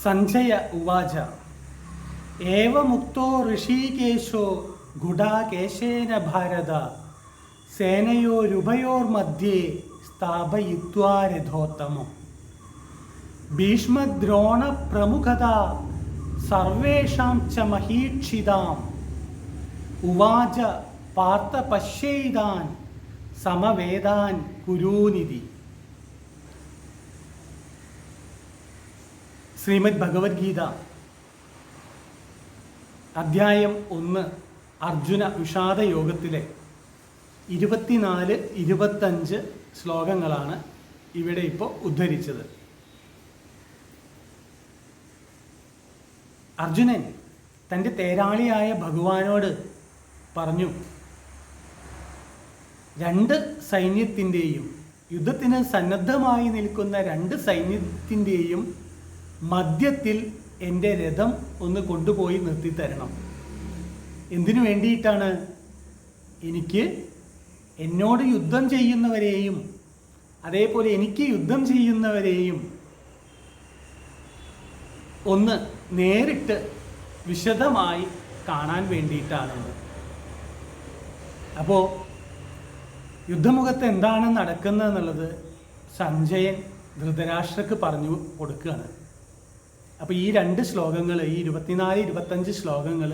സഞ്ജയ ഉവാച ഏവമുക്തോ ഋഷീകേശോ ഗുഡാകേശേന ഭാരത സേനയോരുഭയോർമധ്യേ സ്ഥാപയിത്വാ രഥോത്തമം ഭീഷ്മദ്രോണ പ്രമുഖത സർവേഷാം ച മഹീക്ഷിതാം ഉവാച പാർത്ഥ പശ്യൈതാൻ സമവേദാൻ കുരൂനിധി. ശ്രീമദ് ഭഗവത്ഗീത അധ്യായം 1 അർജുന വിഷാദ യോഗത്തിലെ 24-25 ശ്ലോകങ്ങളാണ് ഇവിടെ ഇപ്പോൾ ഉദ്ധരിച്ചത്. അർജുനൻ തൻ്റെ തേരാളിയായ ഭഗവാനോട് പറഞ്ഞു, രണ്ട് സൈന്യത്തിൻ്റെയും യുദ്ധത്തിന് സന്നദ്ധമായി നിൽക്കുന്ന രണ്ട് സൈന്യത്തിൻ്റെയും മധ്യത്തിൽ എൻ്റെ രഥം ഒന്ന് കൊണ്ടുപോയി നിർത്തിത്തരണം. എന്തിനു വേണ്ടിയിട്ടാണ്? എനിക്ക് എന്നോട് യുദ്ധം ചെയ്യുന്നവരെയും അതേപോലെ എനിക്ക് യുദ്ധം ചെയ്യുന്നവരെയും ഒന്ന് നേരിട്ട് വിശദമായി കാണാൻ വേണ്ടിയിട്ടാണെന്ന്. അപ്പോൾ യുദ്ധമുഖത്ത് എന്താണ് നടക്കുന്നതെന്നുള്ളത് സഞ്ജയൻ ധൃതരാഷ്ട്രക്ക് പറഞ്ഞു കൊടുക്കുകയാണ്. അപ്പോൾ ഈ രണ്ട് ശ്ലോകങ്ങൾ, ഈ 24-25 ശ്ലോകങ്ങൾ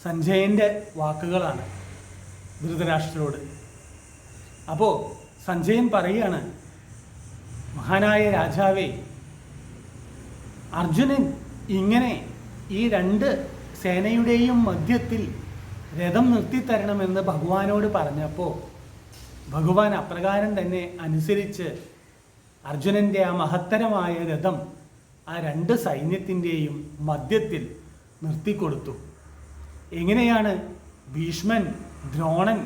സഞ്ജയൻ്റെ വാക്കുകളാണ് ധൃതരാഷ്ട്രരോട്. അപ്പോൾ സഞ്ജയൻ പറയുകയാണ്, മഹാനായ രാജാവേ, അർജുനൻ ഇങ്ങനെ ഈ രണ്ട് സേനയുടെയും മധ്യത്തിൽ രഥം നിർത്തിത്തരണമെന്ന് ഭഗവാനോട് പറഞ്ഞപ്പോൾ ഭഗവാൻ അപ്രകാരം തന്നെ അനുസരിച്ച് അർജുനൻ്റെ ആ മഹത്തരമായ രഥം ആ രണ്ട് സൈന്യത്തിൻ്റെയും മധ്യത്തിൽ നിർത്തിക്കൊടുത്തു. എങ്ങനെയാണ്? ഭീഷ്മൻ, ദ്രോണൻ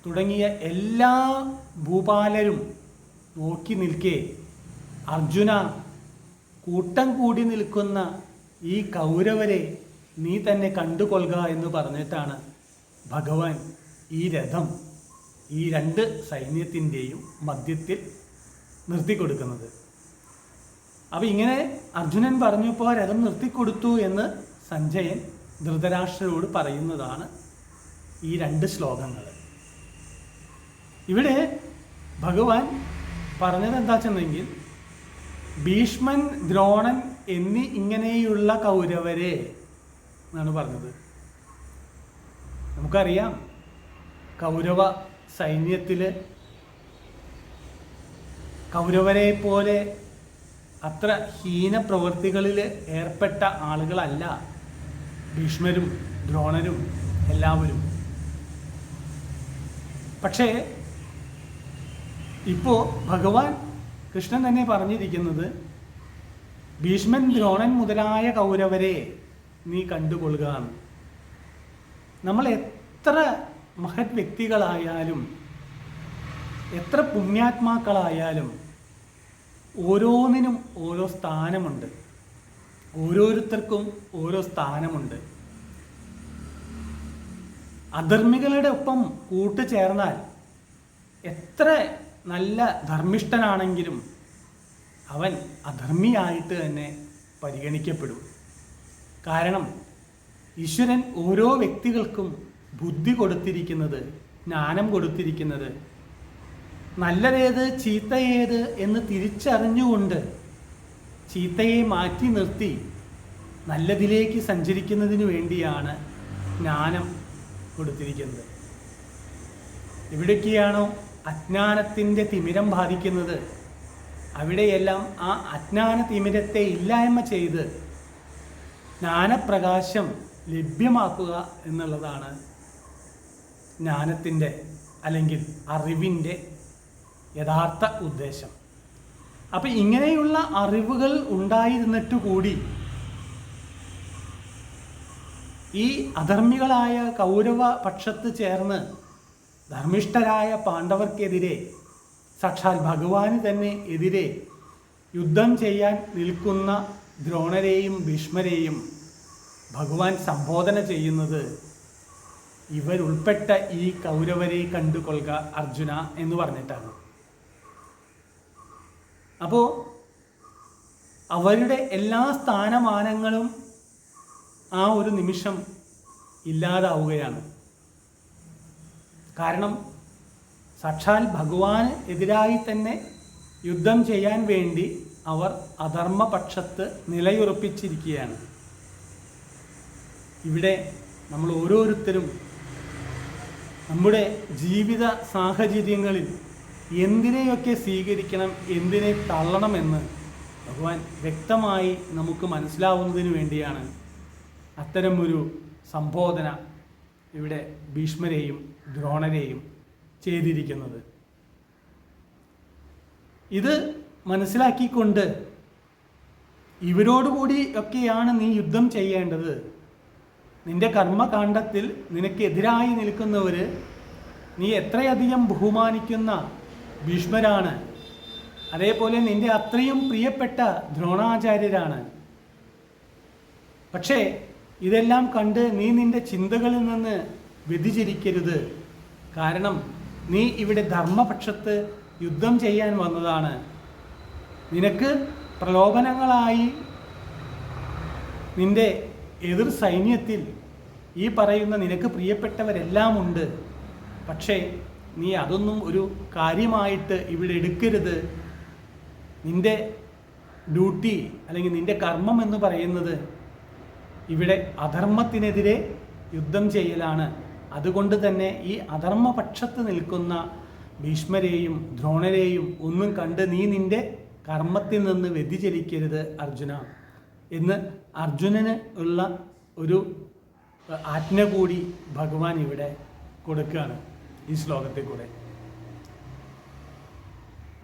തുടങ്ങിയ എല്ലാ ഭൂപാലരും നോക്കി നിൽക്കെ അർജുന, കൂട്ടം കൂടി നിൽക്കുന്ന ഈ കൗരവരെ നീ തന്നെ കണ്ടുകൊള്ളുക എന്ന് പറഞ്ഞിട്ടാണ് ഭഗവാൻ ഈ രഥം ഈ രണ്ട് സൈന്യത്തിൻ്റെയും മധ്യത്തിൽ നിർത്തിക്കൊടുക്കുന്നത്. അപ്പോൾ ഇങ്ങനെ അർജുനൻ പറഞ്ഞപ്പോൾ രഥം നിർത്തിക്കൊടുത്തു എന്ന് സഞ്ജയൻ ധൃതരാഷ്ട്രരോട് പറയുന്നതാണ് ഈ രണ്ട് ശ്ലോകങ്ങൾ. ഇവിടെ ഭഗവാൻ പറഞ്ഞത് എന്താ വെച്ചെന്നെങ്കിൽ, ഭീഷ്മൻ, ദ്രോണൻ എന്നീ ഇങ്ങനെയുള്ള കൗരവരെ എന്നാണ് പറഞ്ഞത്. നമുക്കറിയാം, കൗരവ സൈന്യത്തിൽ കൗരവരെ പോലെ അത്ര ഹീന പ്രവൃത്തികളിൽ ഏർപ്പെട്ട ആളുകളല്ല ഭീഷ്മരും ദ്രോണരും എല്ലാവരും. പക്ഷേ ഇപ്പോൾ ഭഗവാൻ കൃഷ്ണൻ തന്നെ പറഞ്ഞിരിക്കുന്നത്, ഭീഷ്മൻ, ദ്രോണൻ മുതലായ കൗരവരെ നീ കണ്ടുകൊള്ളുക. നമ്മൾ എത്ര മഹത് വ്യക്തികളായാലും എത്ര പുണ്യാത്മാക്കളായാലും ഓരോന്നിനും ഓരോ സ്ഥാനമുണ്ട്, ഓരോരുത്തർക്കും ഓരോ സ്ഥാനമുണ്ട്. അധർമ്മികളുടെ ഒപ്പം കൂട്ടുചേർന്നാൽ എത്ര നല്ല ധർമ്മിഷ്ഠനാണെങ്കിലും അവൻ അധർമ്മിയായിട്ട് തന്നെ പരിഗണിക്കപ്പെടും. കാരണം ഈശ്വരൻ ഓരോ വ്യക്തികൾക്കും ബുദ്ധി കൊടുത്തിരിക്കുന്നത്, ജ്ഞാനം കൊടുത്തിരിക്കുന്നത്, നല്ലതേത് ചീത്തയേത് എന്ന് തിരിച്ചറിഞ്ഞുകൊണ്ട് ചീത്തയെ മാറ്റി നിർത്തി നല്ലതിലേക്ക് സഞ്ചരിക്കുന്നതിന് വേണ്ടിയാണ് ജ്ഞാനം കൊടുത്തിരിക്കുന്നത്. എവിടേക്കാണോ അജ്ഞാനത്തിൻ്റെ തിമിരം ബാധിക്കുന്നത് അവിടെയെല്ലാം ആ അജ്ഞാന തിമിരത്തെ ഇല്ലായ്മ ചെയ്ത് ജ്ഞാനപ്രകാശം ലഭ്യമാക്കുക എന്നുള്ളതാണ് ജ്ഞാനത്തിൻ്റെ അല്ലെങ്കിൽ അറിവിൻ്റെ യഥാർത്ഥ ഉദ്ദേശം. അപ്പം ഇങ്ങനെയുള്ള അറിവുകൾ ഉണ്ടായിരുന്നിട്ട് കൂടി ഈ അധർമ്മികളായ കൗരവ പക്ഷത്ത് ചേർന്ന് ധർമ്മിഷ്ഠരായ പാണ്ഡവർക്കെതിരെ, സാക്ഷാൽ ഭഗവാന് തന്നെ എതിരെ യുദ്ധം ചെയ്യാൻ നിൽക്കുന്ന ദ്രോണരെയും ഭീഷ്മരെയും ഭഗവാൻ സംബോധന ചെയ്യുന്നത്, ഇവരുൾപ്പെട്ട ഈ കൗരവരെ കണ്ടുകൊള്ളുക അർജുന എന്ന് പറഞ്ഞിട്ടാണ്. അപ്പോൾ അവരുടെ എല്ലാ സ്ഥാനമാനങ്ങളും ആ ഒരു നിമിഷം ഇല്ലാതാവുകയാണ്. കാരണം സാക്ഷാൽ ഭഗവാന് എതിരായി തന്നെ യുദ്ധം ചെയ്യാൻ വേണ്ടി അവർ അധർമ്മപക്ഷത്ത് നിലയുറപ്പിച്ചിരിക്കുകയാണ്. ഇവിടെ നമ്മൾ ഓരോരുത്തരും നമ്മുടെ ജീവിത സാഹചര്യങ്ങളിൽ എന്തിനെയൊക്കെ സ്വീകരിക്കണം, എന്തിനെ തള്ളണമെന്ന് ഭഗവാൻ വ്യക്തമായി നമുക്ക് മനസ്സിലാവുന്നതിന് വേണ്ടിയാണ് അത്തരമൊരു സംബോധന ഇവിടെ ഭീഷ്മരെയും ദ്രോണരെയും ചെയ്തിരിക്കുന്നത്. ഇത് മനസ്സിലാക്കിക്കൊണ്ട് ഇവരോടുകൂടി ഒക്കെയാണ് നീ യുദ്ധം ചെയ്യേണ്ടത്. നിന്റെ കർമ്മകാണ്ഡത്തിൽ നിനക്കെതിരായി നിൽക്കുന്നവർ നീ എത്രയധികം ബഹുമാനിക്കുന്ന ഭീഷ്മരാണ്, അതേപോലെ നിന്റെ അത്രയും പ്രിയപ്പെട്ട ദ്രോണാചാര്യരാണ്. പക്ഷേ ഇതെല്ലാം കണ്ട് നീ നിന്റെ ചിന്തകളിൽ നിന്ന് വ്യതിചരിക്കരുത്. കാരണം നീ ഇവിടെ ധർമ്മപക്ഷത്ത് യുദ്ധം ചെയ്യാൻ വന്നതാണ്. നിനക്ക് പ്രലോഭനങ്ങളായി നിന്റെ എതിർ സൈന്യത്തിൽ ഈ പറയുന്ന നിനക്ക് പ്രിയപ്പെട്ടവരെല്ലാം ഉണ്ട്. പക്ഷേ നീ അതൊന്നും ഒരു കാര്യമായിട്ട് ഇവിടെ എടുക്കരുത്. നിന്റെ ഡ്യൂട്ടി അല്ലെങ്കിൽ നിന്റെ കർമ്മം എന്ന് പറയുന്നത് ഇവിടെ അധർമ്മത്തിനെതിരെ യുദ്ധം ചെയ്യലാണ്. അതുകൊണ്ട് തന്നെ ഈ അധർമ്മപക്ഷത്ത് നിൽക്കുന്ന ഭീഷ്മരെയും ദ്രോണരെയും ഒന്നും കണ്ട് നീ നിന്റെ കർമ്മത്തിൽ നിന്ന് വ്യതിചലിക്കരുത് അർജുന എന്ന് അർജുനന് ഉള്ള ഒരു ആജ്ഞ കൂടി ഭഗവാൻ ഇവിടെ കൊടുക്കുകയാണ് ഈ ശ്ലോകത്തിൽ കൂടെ.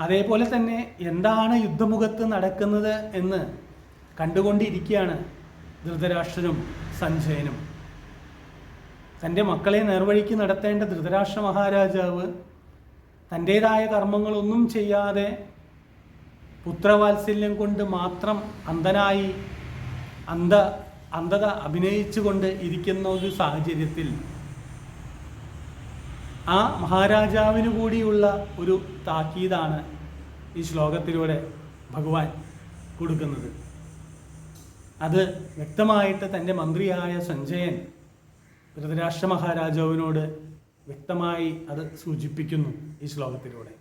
അതേപോലെ തന്നെ എന്താണ് യുദ്ധമുഖത്ത് നടക്കുന്നത് എന്ന് കണ്ടുകൊണ്ടിരിക്കുകയാണ് ധൃതരാഷ്ട്രനും സഞ്ജയനും. തൻ്റെ മക്കളെ നേർവഴിക്ക് നടത്തേണ്ട ധൃതരാഷ്ട്ര മഹാരാജാവ് തൻ്റേതായ കർമ്മങ്ങളൊന്നും ചെയ്യാതെ പുത്രവാത്സല്യം കൊണ്ട് മാത്രം അന്ധനായി അന്ധത അഭിനയിച്ചുകൊണ്ട് ഇരിക്കുന്ന ഒരു സാഹചര്യത്തിൽ ആ മഹാരാജാവിന് കൂടിയുള്ള ഒരു താക്കീതാണ് ഈ ശ്ലോകത്തിലൂടെ ഭഗവാൻ കൊടുക്കുന്നത്. അത് വ്യക്തമായിട്ട് തൻ്റെ മന്ത്രിയായ സഞ്ജയൻ ധൃതരാഷ്ട്ര മഹാരാജാവിനോട് വ്യക്തമായി അത് സൂചിപ്പിക്കുന്നു ഈ ശ്ലോകത്തിലൂടെ.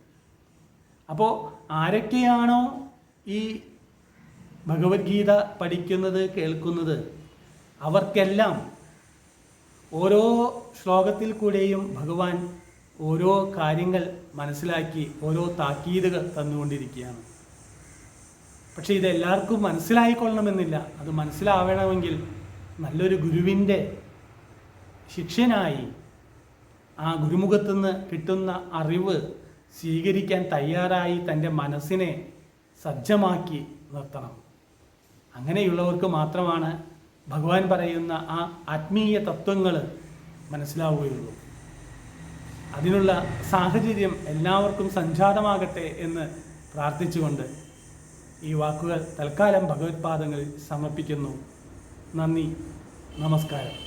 അപ്പോൾ ആരൊക്കെയാണോ ഈ ഭഗവത്ഗീത പഠിക്കുന്നത്, കേൾക്കുന്നത്, അവർക്കെല്ലാം ഓരോ ശ്ലോകത്തിൽ കൂടെയും ഭഗവാൻ ഓരോ കാര്യങ്ങൾ മനസ്സിലാക്കി ഓരോ താക്കീതുകൾ തന്നുകൊണ്ടിരിക്കുകയാണ്. പക്ഷേ ഇതെല്ലാവർക്കും മനസ്സിലായിക്കൊള്ളണമെന്നില്ല. അത് മനസ്സിലാവണമെങ്കിൽ നല്ലൊരു ഗുരുവിൻ്റെ ശിഷ്യനായി ആ ഗുരുമുഖത്തുനിന്ന് കിട്ടുന്ന അറിവ് സ്വീകരിക്കാൻ തയ്യാറായി തൻ്റെ മനസ്സിനെ സജ്ജമാക്കി നിർത്തണം. അങ്ങനെയുള്ളവർക്ക് മാത്രമാണ് ഭഗവാൻ പറയുന്ന ആ ആത്മീയ തത്വങ്ങൾ മനസ്സിലാവുകയുള്ളൂ. അതിനുള്ള സാഹചര്യം എല്ലാവർക്കും സംജാതമാകട്ടെ എന്ന് പ്രാർത്ഥിച്ചുകൊണ്ട് ഈ വാക്കുകൾ തൽക്കാലം ഭഗവത്പാദങ്ങളിൽ സമർപ്പിക്കുന്നു. നന്ദി, നമസ്കാരം.